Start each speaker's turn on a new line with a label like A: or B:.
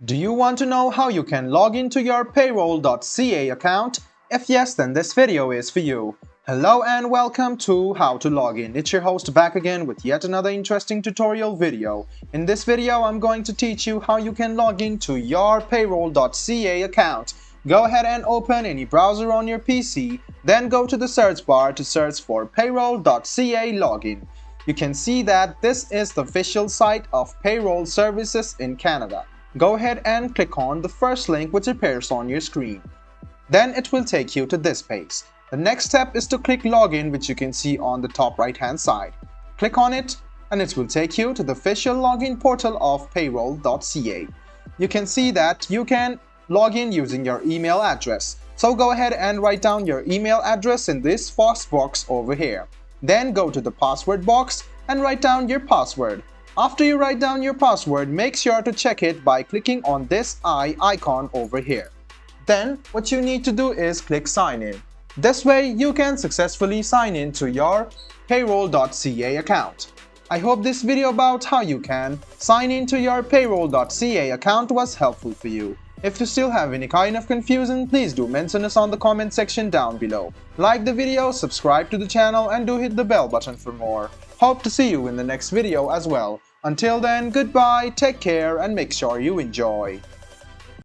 A: Do you want to know how you can log into your Payroll.CA account? If yes, then this video is for you. Hello and welcome to How to Log In. It's your host back again with yet another interesting tutorial video. In this video, I'm going to teach you how you can log into your Payroll.CA account. Go ahead and open any browser on your PC, then go to the search bar to search for Payroll.CA login. You can see that this is the official site of payroll services in Canada. Go ahead and click on the first link which appears on your screen. Then it will take you to this page. The next step is to click Login, which you can see on the top right hand side. Click on it and it will take you to the official login portal of Payroll.ca. You can see that you can log in using your email address. So go ahead and write down your email address in this first box over here. Then go to the password box and write down your password. After you write down your password, make sure to check it by clicking on this eye icon over here. Then what you need to do is click sign in. This way you can successfully sign in to your Payroll.ca account. I hope this video about how you can sign into your Payroll.ca account was helpful for you. If you still have any kind of confusion, please do mention us on the comment section down below. Like the video, subscribe to the channel and do hit the bell button for more. Hope to see you in the next video as well. Until then, goodbye, take care and make sure you enjoy.